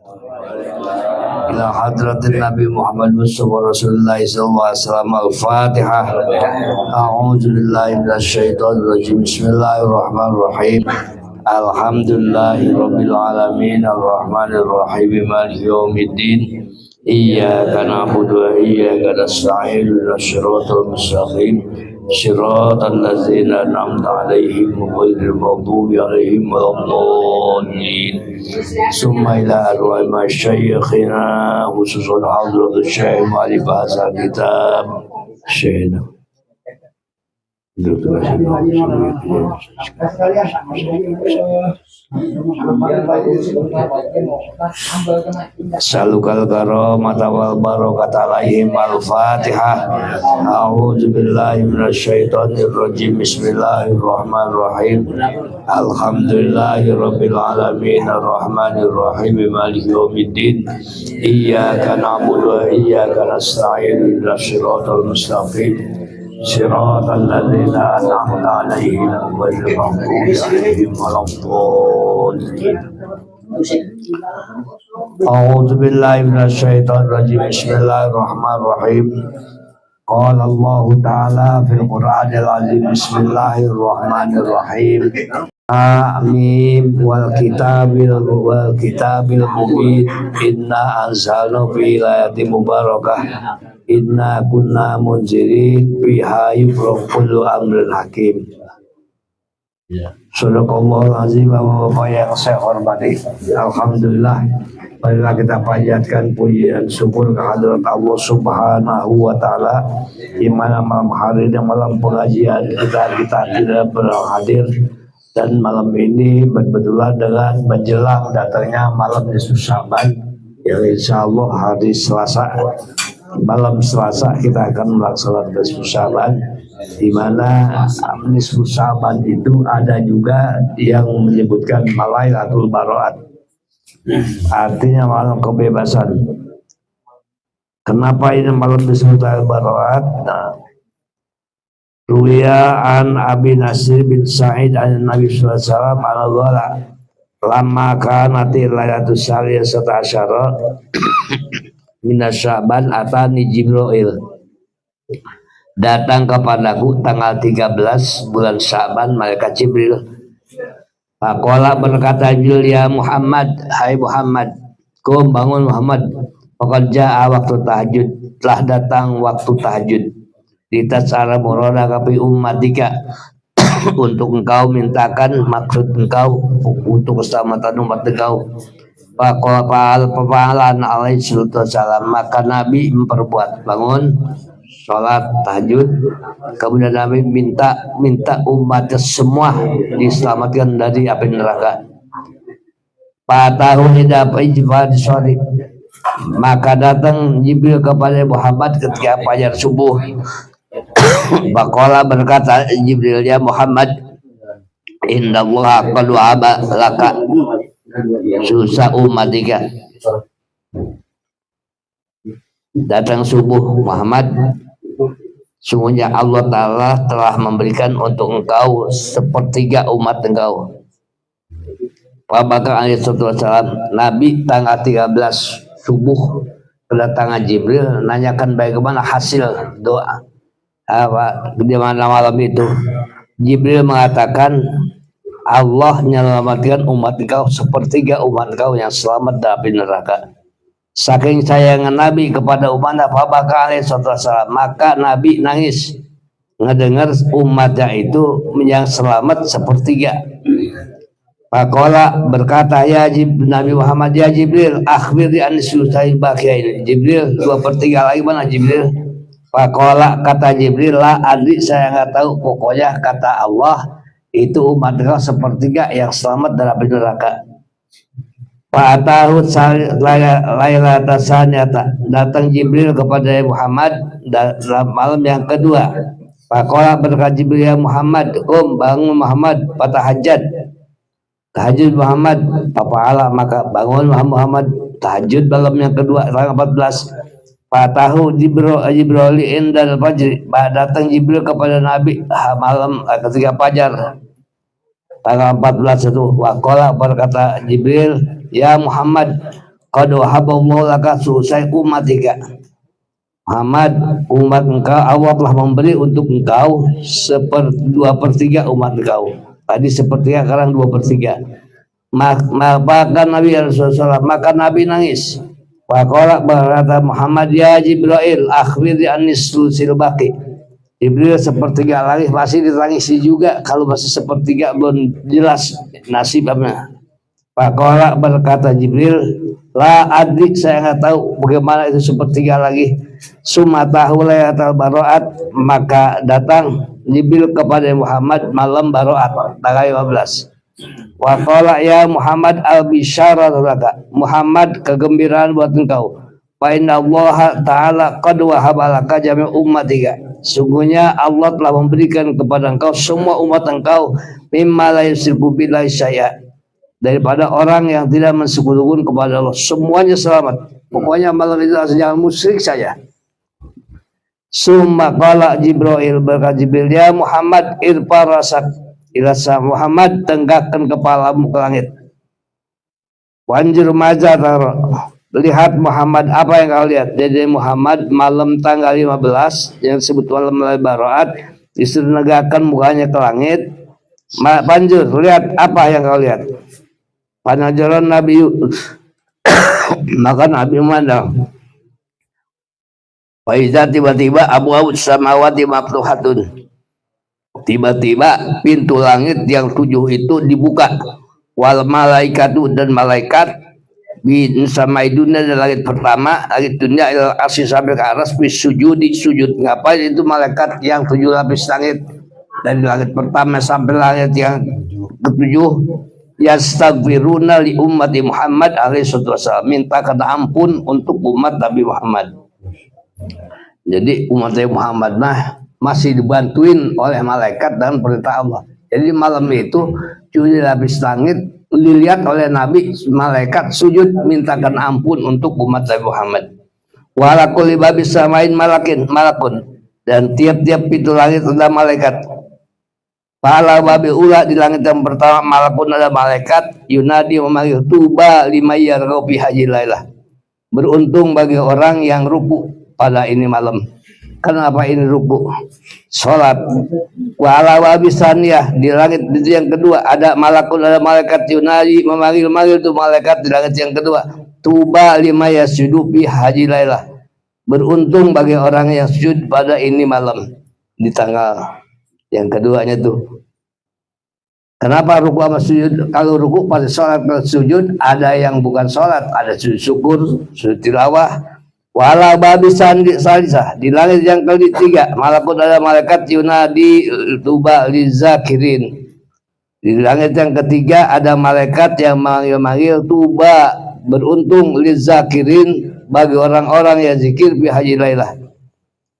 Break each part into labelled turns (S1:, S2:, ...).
S1: ila hadratin Nabi Muhammad Mustafa Rasulullah sallallahu alaihi wasallam. Al-Fatihah. A'udzu billahi minasyaitonir rajim. Bismillahirrahmanirrahim. Alhamdulillahi rabbil alamin arrahmanir rahim maliki yaumiddin. Iyyaka na'budu wa iyyaka nasta'in ihdinas siratal mustaqim siratal ladzina an'amta 'alaihim ghairil maghdubi 'alaihim waladdallin. Summa ila arwahi masyayikhina khususan hadratus syekh ma'ali bahasa kitab syekhna. Salukal karamata wal barakata alaihim. Al-Fatihah. A'udzu billahi minasyaitonir rajim. Bismillahirrahmanirrahim. Alhamdulillahi rabbil alamin arrahmanir rahim maliki yaumiddin. Iyyaka na'budu wa iyyaka nasta'in ihdinas siratal mustaqim siratal ladzina an'amta 'alaihim ghairil maghdubi 'alaihim waladdallin. A'udzu billahi minasyaitonir rajim. Bismillahirrahmanirrahim. Qala Allah Ta'ala fil Qur'anil azim. Bismillahirrahmanirrahim. Amin wal kitabil mubin. Inna anzalnahu fi lailatin mubarakah. Inna kunna munzirin biha yufraqu kullu amrin hakim. Sadaqallahul azim. Bapak yang saya hormati, alhamdulillah, marilah kita panjatkan puji dan syukur kehadirat Allah Subhanahu wa taala di mana malam hari dan malam pengajian kita tidak berhadir, dan malam ini berbetulan dengan menjelang datangnya malam nisfu Sya'ban yang insyaallah hari Selasa. Malam Selasa kita akan melaksanakan nisfu Sya'ban, di mana nisfu Sya'ban itu ada juga yang menyebutkan Lailatul Bara'at, artinya malam kebebasan. Kenapa ini malam disebut Bara'at? Ruya an Abi Nasir bin Sa'id an Nabi sallallahu alaihi wasallam ala lama kanati Lailatul Salisata Asyara minas Sya'ban atani Jibril, datang kepadaku tanggal 13 bulan Sya'ban malaikat Jibril. Faqala berkata Jibril, ya Muhammad, hai Muhammad, kum bangun Muhammad, faqad jaa waktu tahajud, telah datang waktu tahajud. Ditasara murada kapi ummatika untuk engkau mintakan maksud engkau untuk keselamatan umat engkau. Papalan alaihi salam, maka Nabi memperbuat bangun sholat tahajud, kemudian Nabi minta umatnya semua diselamatkan dari api neraka. Patahu tidak ijbal sore, maka datang Jibril kepada Muhammad ketika fajar subuh. Bakola berkata Jibril, ya Muhammad, innallaha qad wa'aba laka susah umatika. Datang subuh Muhammad, sungguhnya Allah Ta'ala telah memberikan untuk engkau sepertiga umat engkau. Pak Bakar alaihissalam, Nabi tanggal 13 subuh kedatangan Jibril, nanyakan bagaimana hasil doa di mana malam itu. Jibril mengatakan Allah menyelamatkan umat engkau sepertiga umat engkau yang selamat dari neraka. Saking sayangnya Nabi kepada umatnya, Pak Bakar alaihissalam, maka Nabi nangis ngedengar umatnya itu yang selamat sepertiga. Pakola berkata, ya Nabi Muhammad, ya Jibril, akhbir di anisutahil bakiyain. Jibril, 2/3 lagi mana Jibril? Pakola kata Jibril, lah adik saya nggak tahu, pokoknya kata Allah itu umat engkau sepertiga yang selamat dari api neraka. Fa'atahut lailata saniyata, datang Jibril kepada Muhammad dalam malam yang kedua. Faqala berkata Jibril, ya Muhammad, bangun Muhammad, fatahajjad, tahajud Muhammad. Fa'ala, maka bangun Muhammad tahajud malam yang kedua tanggal 14. Fatahu Jibril indal fajr, datang Jibril kepada Nabi malam ketika fajar tanggal 14 itu. Waqala berkata Jibril, ya Muhammad, qad wahaballahu laka selesai umatika Muhammad, umat engkau Allah telah memberi untuk engkau 2/3 umat engkau. Tadi sepertiga, sekarang 2/3. Maka Nabi Rasulullah, maka Nabi nangis. Faqala berkata Muhammad, ya Jibril akhbirni anis sulusil baqi. Jibril sepertiga lagi masih ditangisi juga, kalau masih sepertiga belum jelas nasibnya. Faqala berkata Jibril, la adri, saya nggak tahu bagaimana itu sepertiga lagi. Sumatahu layatal baroat, maka datang Jibril kepada Muhammad malam baroat tanggal 15. Wa qala ya Muhammad al-bisyaratu laka, Muhammad kegembiraan buat engkau. Fa inna Allah ta'ala qad wahaba laka jami' ummatika, sungguhnya Allah telah memberikan kepada engkau semua umat engkau mimma la yusyriku billahi syai'a, daripada orang yang tidak mensekutukan kepada Allah, semuanya selamat. Pokoknya malam itu jangan musyrik saja. Summa qala Jibril, berkata Jibril, ya Muhammad irfa rasak ila sama, Muhammad tenggakkan kepalamu ke langit. Wanjur mazar, lihat Muhammad apa yang kau lihat. Jadi Muhammad malam tanggal 15 yang disebut malam baroat disuruh negakkan mukanya ke langit. Panjur, lihat apa yang kau lihat. Panajaran Nabi maka Nabi memandang. Faiza tiba-tiba abu-abu samawati maftuhatun, tiba-tiba pintu langit yang 7 itu dibuka. Wal malaikatu, dan malaikat bin samai dunia, dan langit pertama, langit dunia il asy sampai ke aras bis sujudi, sujud. Ngapain itu malaikat yang 7 lapis langit dari langit pertama sampai langit yang ke-7? Yastaghfiruna li ummati Muhammad alaihi wasallam, minta kata ampun untuk umat Nabi Muhammad. Jadi umat Muhammad masih dibantuin oleh malaikat dan perintah Allah. Jadi malam itu 7 lapis langit dilihat oleh Nabi, malaikat sujud mintakan ampun untuk umat Nabi Muhammad. Wala kulli babis samain malakun, dan tiap-tiap pintu langit ada malaikat. Pala babi ula, di langit yang pertama malakun ada malaikat yunadi memanggil tuba limayyar fi haji lailah, beruntung bagi orang yang ruku pada ini malam. Kenapa ini ruku? Salat. Wa ala babi saniyah, di langit itu yang kedua ada malakun, ada malaikat yunadi memanggil itu malaikat di langit yang kedua, tuba limayyar fi haji lailah, beruntung bagi orang yang sujud pada ini malam, di tanggal yang keduanya tuh. Kenapa ruku sama sujud? Kalau ruku pada sholat, kalau sujud ada yang bukan sholat, ada sujud syukur, sujud tilawah. Wala babi salisah, di langit yang ketiga malakut ada malaikat yunadi tuba lizakirin. Di langit yang ketiga ada malaikat yang memanggil tuba, beruntung lizakirin, bagi orang-orang yang zikir fi haji lailah.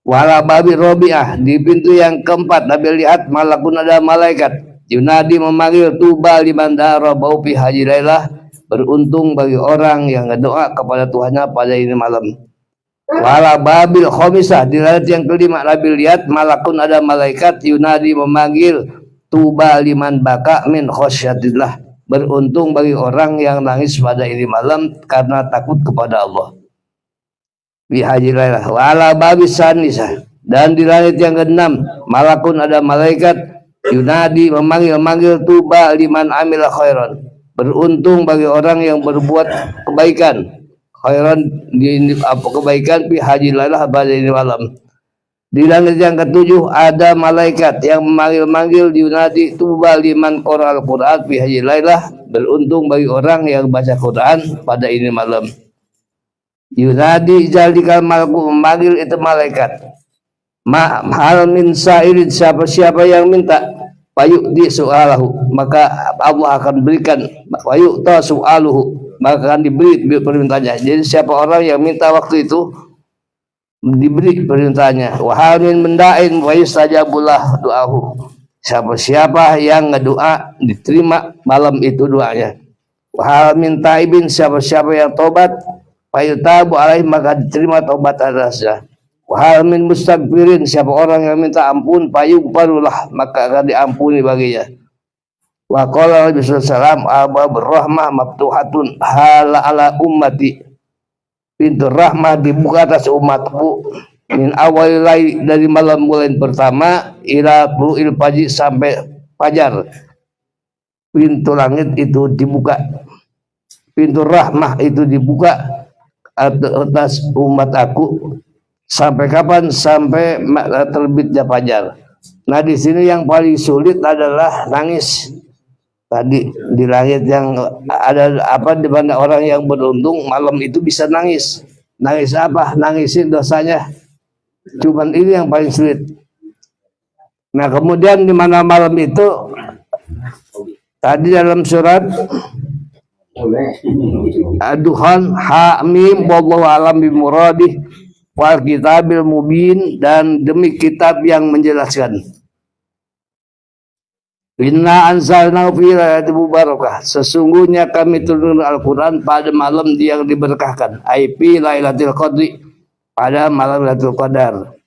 S1: Wala babi robiah, di pintu yang keempat Nabi lihat malakun ada malaikat yunadi memanggil tuba liman dara bau fi haji lailah, beruntung bagi orang yang berdoa kepada Tuhannya pada ini malam. Wala babil khomisah, di langit yang kelima Nabi lihat malakun ada malaikat yunadi memanggil tuba liman baka min khosyatillah, beruntung bagi orang yang nangis pada ini malam karena takut kepada Allah. Fi haji lailah. Wala babi sanisah, dan di langit yang keenam malakun ada malaikat yunadi memanggil tuba liman amila khairan, beruntung bagi orang yang berbuat kebaikan. Khairan di apa kebaikan fi haji lailah pada ini malam. Di langit yang ketujuh ada malaikat yang memanggil yunadi tuba liman qara al-Qur'an fi haji lailah, beruntung bagi orang yang baca Quran pada ini malam. Yunadi jalikal malaku, memanggil itu malaikat. Hal min sa'irin, siapa yang minta payuk di soalahu, maka Allah akan berikan. Payuk ta soaluhu, maka akan diberi permintaannya. Jadi siapa orang yang minta waktu itu diberi permintaannya. Wa hal min menda'in wa yustajabullah doahu, siapa yang ngedoa diterima malam itu doanya. Wa hal min taibin, siapa yang tobat fayutabu alaih, maka diterima taubat atasnya. Wahal min mustaghfirin, siapa orang yang minta ampun fayughfarullah, maka akan diampuni baginya. Wa qala Nabi sallallahu abwabur rahmah maftuhatun hala ala ummati. Pintu rahmah dibuka atas umatku min awal dari malam bulan pertama ila buluil fajr sampai fajar. Pintu langit itu dibuka, pintu rahmah itu dibuka atas umat aku sampai kapan? Sampai terbitnya fajar. Nah di sini yang paling sulit adalah nangis. Tadi di langit yang ada apa, di mana orang yang beruntung malam itu bisa nangis. Nangis apa? Nangisin dosanya. Cuman ini yang paling sulit. Nah kemudian di mana malam itu tadi dalam surat Ad-Dukhan Hamim wallahu alam bimuradih wal kitabil mubin, dan demi kitab yang menjelaskan. Inna anzalna fi lailatul mubarakah, sesungguhnya kami turunkan Al-Quran pada malam yang diberkahkan. Ai fi lailatul qadri, pada malam Lailatul Qadar.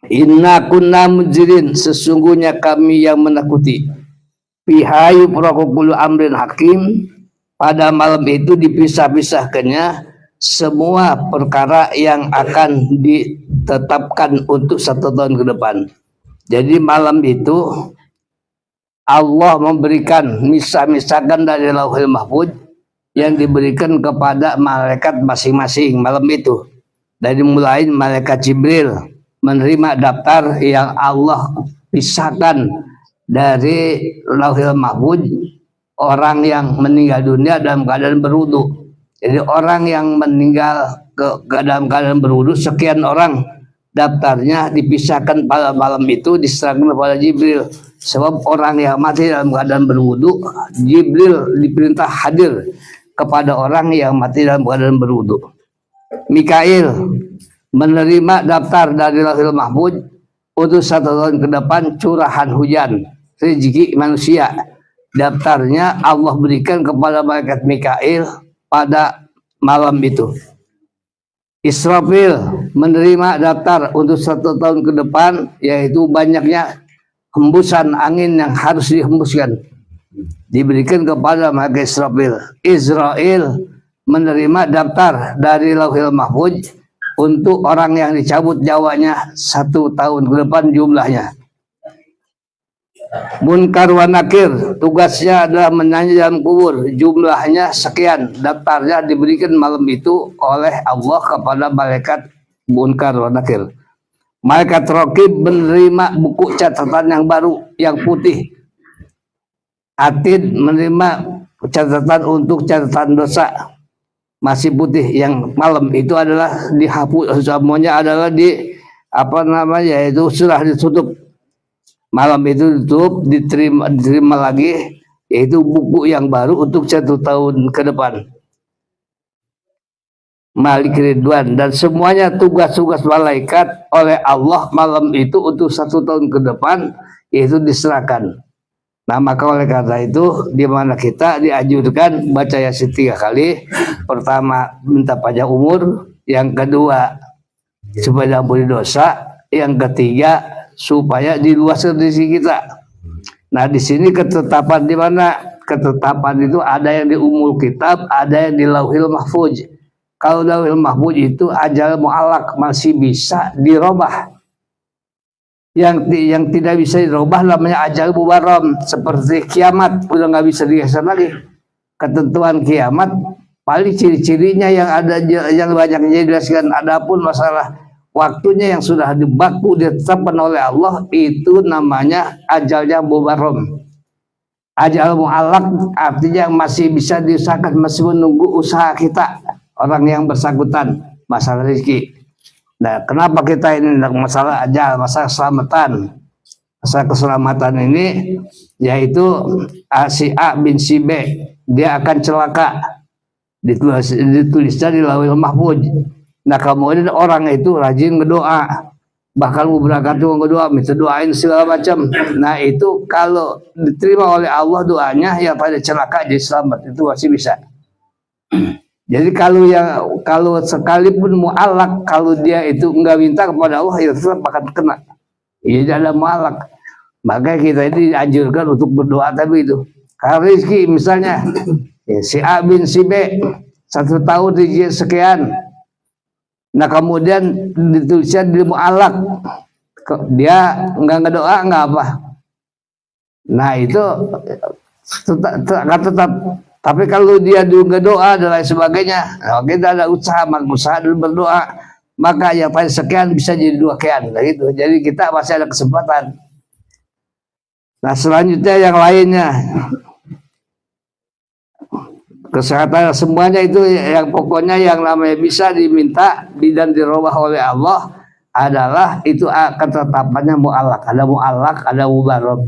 S1: Inna kunna munzirin, sesungguhnya kami yang menakuti. Fihayu prokokulu amrin hakim, pada malam itu dipisah-pisahkannya semua perkara yang akan ditetapkan untuk 1 tahun ke depan. Jadi malam itu Allah memberikan misah-misahkan dari Lauhul Mahfuz yang diberikan kepada malaikat masing-masing malam itu. Dari mulai malaikat Jibril menerima daftar yang Allah pisahkan dari Lauhul Mahfuz orang yang meninggal dunia dalam keadaan berwudu. Jadi orang yang meninggal dalam keadaan berwudu sekian orang, daftarnya dipisahkan pada malam itu, diserahkan kepada Jibril. Sebab orang yang mati dalam keadaan berwudu, Jibril diperintah hadir kepada orang yang mati dalam keadaan berwudu. Mikail menerima daftar dari Lauhul Mahfuz untuk 1 tahun ke depan curahan hujan rezeki manusia. Daftarnya Allah berikan kepada malaikat Mikail pada malam itu. Israfil menerima daftar untuk 1 tahun ke depan, yaitu banyaknya hembusan angin yang harus dihembuskan, diberikan kepada malaikat Israfil. Israel menerima daftar dari Lauhul Mahfuz untuk orang yang dicabut nyawanya 1 tahun ke depan jumlahnya. Munkar wa Nakir tugasnya adalah menanya dalam kubur, jumlahnya sekian, daftarnya diberikan malam itu oleh Allah kepada malaikat Munkar wa Nakir. Malaikat Raqib menerima buku catatan yang baru yang putih. Atid menerima catatan untuk catatan dosa masih putih, yang malam itu adalah dihapus semuanya, adalah di apa namanya, yaitu sudah ditutup. Malam itu ditutup, diterima lagi, yaitu buku yang baru untuk 1 tahun ke depan. Malik Ridwan, dan semuanya tugas-tugas malaikat oleh Allah malam itu untuk 1 tahun ke depan, yaitu diserahkan. Nah maka oleh karena itu, di mana kita dianjurkan baca Yasin 3 kali. Pertama minta panjang umur, yang kedua supaya ampuni dosa, yang ketiga supaya diluaskan rezeki kita. Nah di sini ketetapan di mana? Ketetapan itu ada yang di Ummul Kitab, ada yang di Lauhul Mahfuz. Kalau Lauhul Mahfuz itu ajal mu'allaq, masih bisa dirubah. Yang tidak bisa dirubah namanya ajal mubarram, seperti kiamat, udah nggak bisa digeser lagi. Ketentuan kiamat paling ciri-cirinya yang ada, yang banyaknya dijelaskan. Adapun masalah waktunya yang sudah dibaku ditetapkan oleh Allah, itu namanya ajalnya mubarram. Ajal mu'allaq artinya masih bisa diusahakan, masih menunggu usaha kita, orang yang bersangkutan masalah rezeki. Nah, kenapa kita ini masalah ajal, masalah keselamatan? Masalah keselamatan ini yaitu si A bin si B, dia akan celaka, ditulisnya di Lauhul Mahfuz. Nah, kemudian orang itu rajin berdoa, bahkan mau berangkat juga berdoa, minta doain segala macam. Nah, itu kalau diterima oleh Allah doanya, ya pada celaka jadi selamat, itu masih bisa. Jadi kalau sekalipun mu'allaq, kalau dia itu enggak minta kepada Allah, ya tetap akan kena. Jadi ada mu'allaq. Maka kita ini dianjurkan untuk berdoa tapi itu. Kalau rezeki misalnya si A bin si B 1 tahun di sekian. Nah kemudian ditulisnya di mu'alak, dia nggak ngedoa nggak apa. Nah itu tetap. Tapi kalau dia juga doa dan lain sebagainya, nah, kita ada usaha dulu berdoa, maka yang paling sekian bisa jadi 2 sekian, gitu. Jadi kita masih ada kesempatan. Nah selanjutnya yang lainnya, kesehatan semuanya itu yang pokoknya yang namanya bisa diminta dan dirubah oleh Allah adalah itu ketetapannya mu'alak. Ada mu'alak, ada mubarab.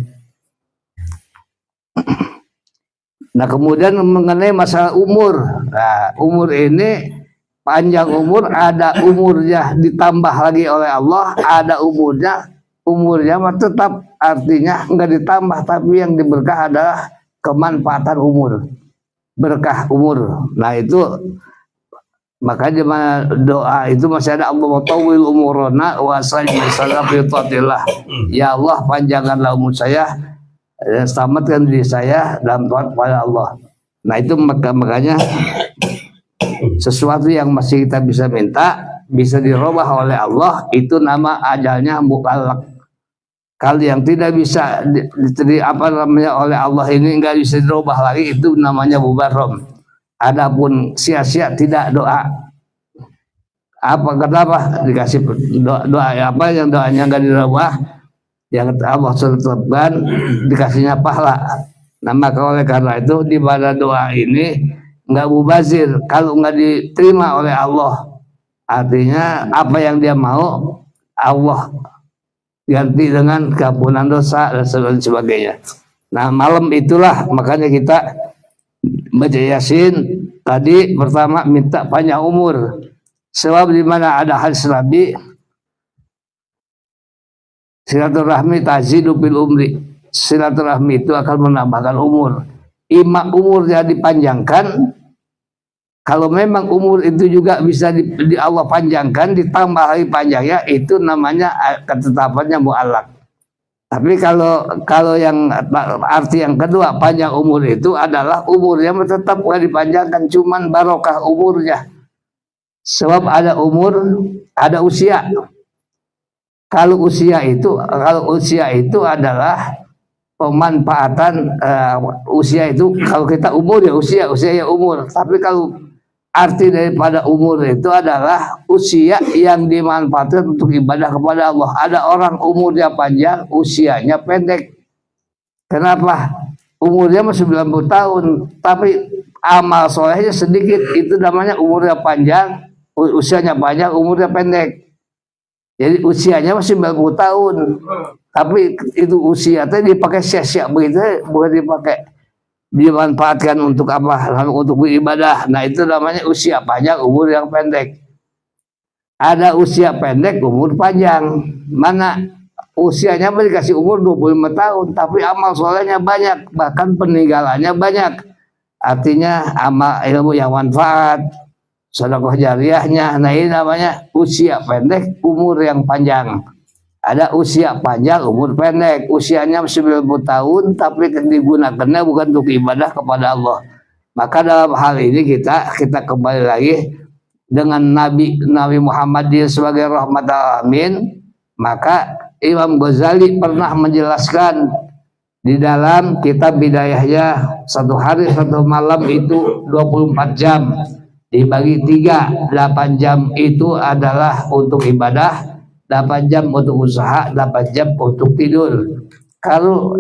S1: Nah kemudian mengenai masalah umur, nah umur ini panjang umur, ada umurnya ditambah lagi oleh Allah, ada umurnya tetap artinya enggak ditambah, tapi yang diberkah adalah kemanfaatan umur, berkah umur. Nah itu makanya doa itu masih ada Allah tawil umurona wa sallallahu alaihi. Ya Allah panjangkanlah umur saya dan selamatkan diri saya dalam taat kepada Allah. Nah itu makanya sesuatu yang masih kita bisa minta bisa dirubah oleh Allah, itu nama ajalnya mu'allaq. Kalau yang tidak bisa oleh Allah ini enggak bisa dirubah lagi, itu namanya mubarrom. Adapun sia-sia tidak doa, kenapa dikasih doa apa yang doanya enggak dirubah, yang Allah tetapkan dikasihnya pahala. Nah maka oleh karena itu di pada doa ini enggak mubazir. Kalau enggak diterima oleh Allah, artinya apa yang dia mau Allah ganti dengan keampunan dosa dan sebagainya. Nah malam itulah makanya kita baca Yasin tadi. Pertama minta panjang umur, sebab di mana ada hadis Nabi, silaturahmi tazidu bil umri, silaturahmi itu akan menambahkan umur. Umurnya dipanjangkan. Kalau memang umur itu juga bisa di Allah panjangkan, ditambah lagi panjangnya, itu namanya ketetapannya mu'allaq. Tapi kalau yang arti yang kedua panjang umur itu adalah umurnya tetap nggak dipanjangkan, cuman barokah umurnya. Sebab ada umur, ada usia. Kalau usia itu adalah pemanfaatan usia itu. Kalau kita umur ya usia ya umur. Tapi kalau arti daripada umur itu adalah usia yang dimanfaatkan untuk ibadah kepada Allah. Ada orang umurnya panjang, usianya pendek. Kenapa? Umurnya masih 90 tahun, tapi amal solehnya sedikit. Itu namanya umurnya panjang, usianya panjang, umurnya pendek. Jadi usianya masih 90 tahun, tapi itu usia itu dipakai sia-sia begitu, bukan dimanfaatkan untuk apa? Untuk beribadah. Nah itu namanya usia panjang, umur yang pendek. Ada usia pendek, umur panjang. Mana usianya dikasih umur 25 tahun, tapi amal solehnya banyak, bahkan peninggalannya banyak. Artinya amal ilmu yang manfaat, sedekah jariyahnya. Nah ini namanya usia pendek, umur yang panjang. Ada usia panjang, umur pendek. Usianya 90 tahun, tapi digunakannya bukan untuk ibadah kepada Allah. Maka dalam hal ini kita kembali lagi dengan Nabi Muhammad sebagai rahmatal alamin. Maka Imam Ghazali pernah menjelaskan di dalam kitab Bidayahnya, 1 hari 1 malam itu 24 jam. Dibagi 3, 8 jam itu adalah untuk ibadah, 8 jam untuk usaha, 8 jam untuk tidur. Kalau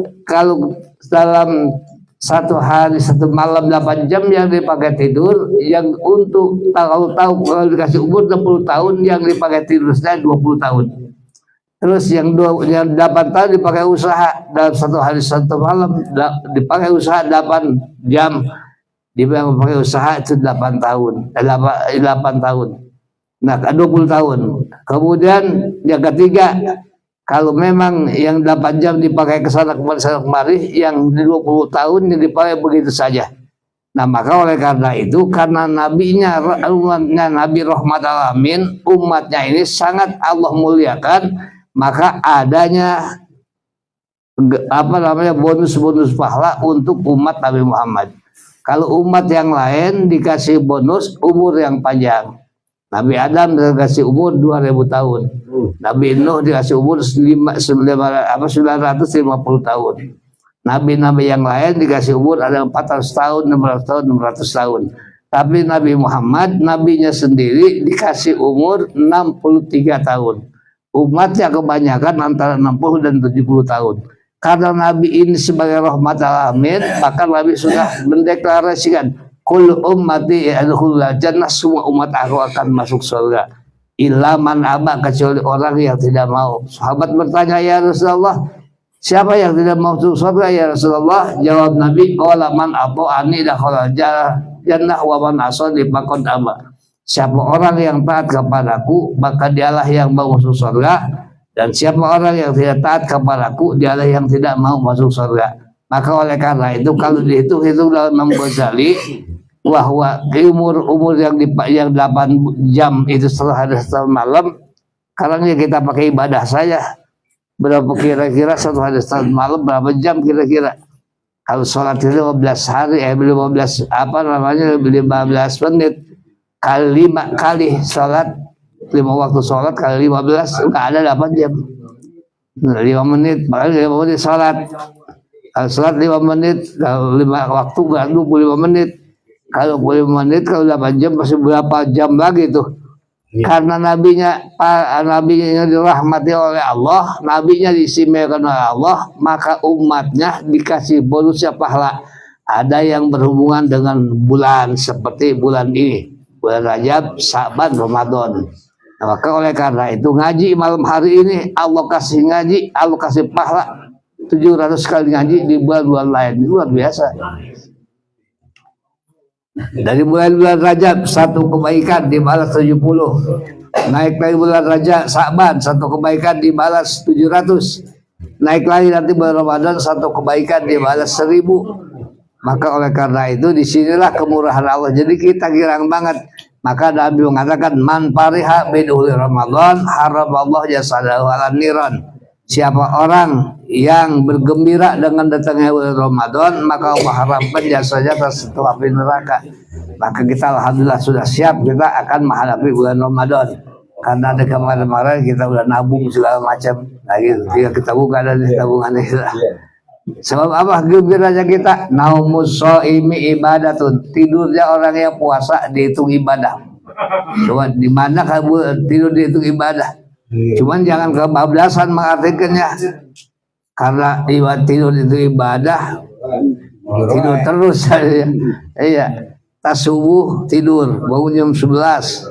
S1: dalam 1 hari 1 malam 8 jam yang dipakai tidur, yang untuk kalau dikasih umur 60 tahun yang dipakai tidur saya 20 tahun. Terus yang 8 tahun dipakai usaha, dalam 1 hari 1 malam dipakai usaha 8 jam, dipakai usaha itu 8 tahun. Nah 20 tahun. Kemudian yang ketiga, kalau memang yang 8 jam dipakai kesana kemari, yang 20 tahun yang dipakai begitu saja. Nah maka oleh karena itu, karena umatnya Nabi rahmatal alamin, umatnya ini sangat Allah muliakan, maka adanya apa namanya bonus pahala untuk umat Nabi Muhammad. Kalau umat yang lain dikasih bonus umur yang panjang. Nabi Adam dikasih umur 2000 tahun. Nabi Nuh dikasih umur 950 tahun. Nabi-nabi yang lain dikasih umur ada 400 tahun, 600 tahun, 600 tahun. Tapi Nabi Muhammad, nabinya sendiri dikasih umur 63 tahun. Umatnya kebanyakan antara 60 dan 70 tahun. Karena Nabi ini sebagai rahmat alamin, maka Nabi sudah mendeklarasikan kullu ummati yadkhulul jannah, semua umat aku akan masuk surga. Illa man aba, kecuali orang yang tidak mau. Sahabat bertanya, ya Rasulullah, siapa yang tidak mau masuk surga ya Rasulullah? Jawab Nabi, qala man ata'ani dakhala jannah wa man asani faqad aba. Siapa orang yang taat kepadaku, maka dialah yang mau masuk surga. Dan siapa orang yang tidak taat kepadaku, dialah yang tidak mau masuk surga. Maka oleh karena itu kalau dihitung dalam Imam Ghazali bahwa umur yang 8 jam itu setelah ada setahun malam, sekarang ya kita pakai ibadah saja. Berapa kira-kira satu hari setahun malam berapa jam kira-kira? Kalau sholat itu 15 hari 15 menit kali 5 kali sholat, 5 waktu sholat kali 15 enggak ada 8 jam. 5 menit, makanya 5 menit sholat. Kalau sholat 5 menit, kalau 5 waktu enggak 25 menit. Kalau 25 menit, kalau 8 jam masih berapa jam lagi tuh. Karena nabinya dirahmati oleh Allah, nabinya diistimewakan oleh Allah, maka umatnya dikasih bonusnya pahala. Ada yang berhubungan dengan bulan seperti bulan ini, bulan Rajab, Sa'ban, Ramadan. Nah, maka oleh karena itu ngaji malam hari ini Allah kasih ngaji, Allah kasih pahala 700 kali ngaji di bulan-bulan lain. Luar biasa. Dari bulan Rajab satu kebaikan dibalas 70. Naik lagi bulan Rajab, Sa'ban satu kebaikan dibalas 700. Naik lagi nanti bulan Ramadan satu kebaikan dibalas 1000. Maka oleh karena itu disinilah kemurahan Allah. Jadi kita girang banget. Maka Nabi mengatakan man fariha biduhul Ramadan haraballahu jasadahu ala niran. Siapa orang yang bergembira dengan datangnya bulan Ramadan, maka Allah haramkan jasanya tersentuh api neraka. Maka kita alhamdulillah sudah siap, kita akan menghadapi bulan Ramadan. Karena ada kemarin-kemarin kita udah nabung segala macam. Nah gitu, kita buka dari tabungan kita. Sebab apa gembiranya kita? Naumus shaimi ibadatun. Tidurnya orang yang puasa dihitung ibadah. Coba di mana kamu tidur dihitung ibadah? Cuman jangan kebablasan mengartikannya. Karena tidur itu ibadah, tidur terus saja. Iya. Tas subuh tidur, bangun jam 11.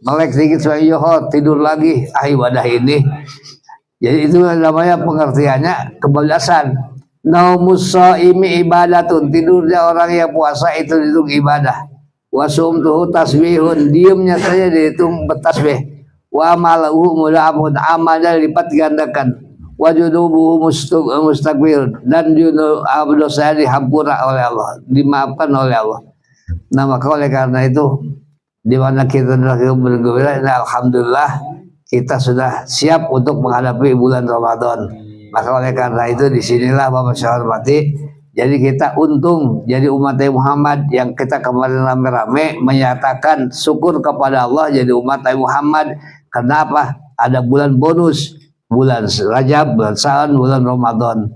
S1: Melek sedikit yohot, tidur lagi. Ibadah ini. Jadi itu namanya pengertiannya kebablasan. Naumus shaimi ibadatun, tidurnya orang yang puasa itu dihitung ibadah. Wasumtuhu tasbihun, diamnya saja dihitung bertasbih. Wa malahu mud'amun, amalnya lipat gandakan. Wa junubuhu mustakbir, dan dosa dihampura oleh Allah, dimaafkan oleh Allah. Nah maka oleh karena itu di mana kita bergembira, alhamdulillah kita sudah siap untuk menghadapi bulan Ramadan. Maka oleh karena itu disinilah Bapak saya hormati, jadi kita untung jadi umat Muhammad yang kita kemarin rame-rame menyatakan syukur kepada Allah jadi umat Muhammad. Kenapa? Ada bulan bonus, bulan Rajab, bulan Sa'ban, bulan Ramadan.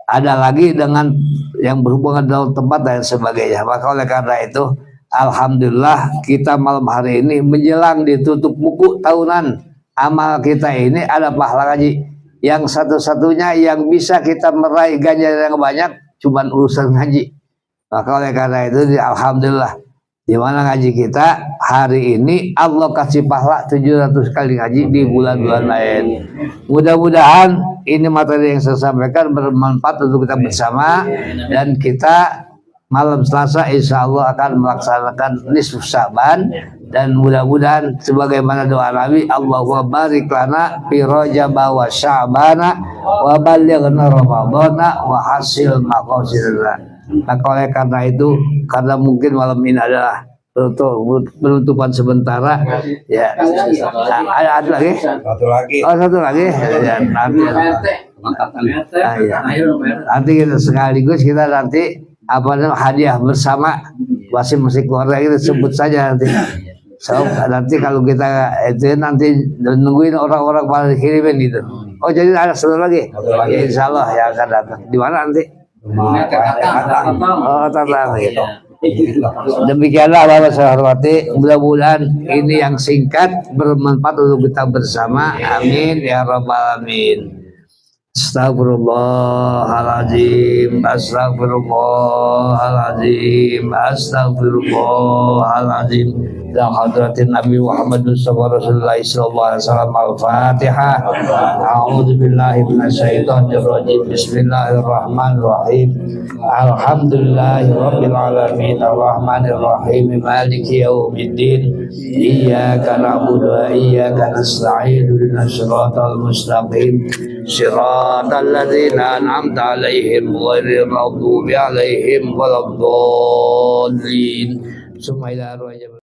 S1: Ada lagi dengan yang berhubungan dengan tempat dan sebagainya. Maka oleh karena itu alhamdulillah kita malam hari ini menjelang ditutup buku tahunan amal kita ini ada pahala ngaji. Yang satu-satunya yang bisa kita meraih ganjaran yang banyak cuma urusan ngaji. Maka oleh karena itu alhamdulillah di mana ngaji kita hari ini Allah kasih pahala 700 kali ngaji di bulan-bulan lain. Mudah-mudahan ini materi yang saya sampaikan bermanfaat untuk kita bersama, dan kita malam Selasa insya Allah akan melaksanakan nisfu Sa'ban, dan mudah-mudahan sebagaimana doa Nabi, Allahumma barik lana fi Rajab wa Sya'bana wa ballighna Ramadana wa hasil maqasidana. Maka oleh karena itu, karena mungkin malam ini adalah penutupan sementara ya, ada lagi? Satu lagi. Oh, satu lagi. Ya, nanti. Nanti kita sekaligus kita nanti apa namanya hadiah bersama masing-masing keluarga kita sebut saja nanti. So, nanti kalau kita itu nanti nungguin orang-orang pada kirimin gitu. Oh jadi ada satu lagi. Ya insya Allah yang akan datang. Di mana nanti? Oh Tatang gitu. Demikianlah Bapak saya hormati. Mudah-mudahan ini yang singkat bermanfaat untuk kita bersama. Amin ya rabbal alamin. Astagfirullahaladzim, astagfirullahaladzim, astagfirullahaladzim. La hadratin Nabi Muhammad sallallahu alaihi wasallam. Al-Fatihah. A'udzu billahi minasyaitonir rajim. Bismillahirrahmanirrahim. Alhamdulillahi rabbil alamin. Arrahmanir rahim. Maliki yaumiddin. Iyyaka na'budu wa iyyaka nasta'in. Ihdinas siratal mustaqim. Siratal ladzina an'amta 'alaihim ghairil maghdubi 'alaihim waladdallin. Bismillahirrahmanirrahim.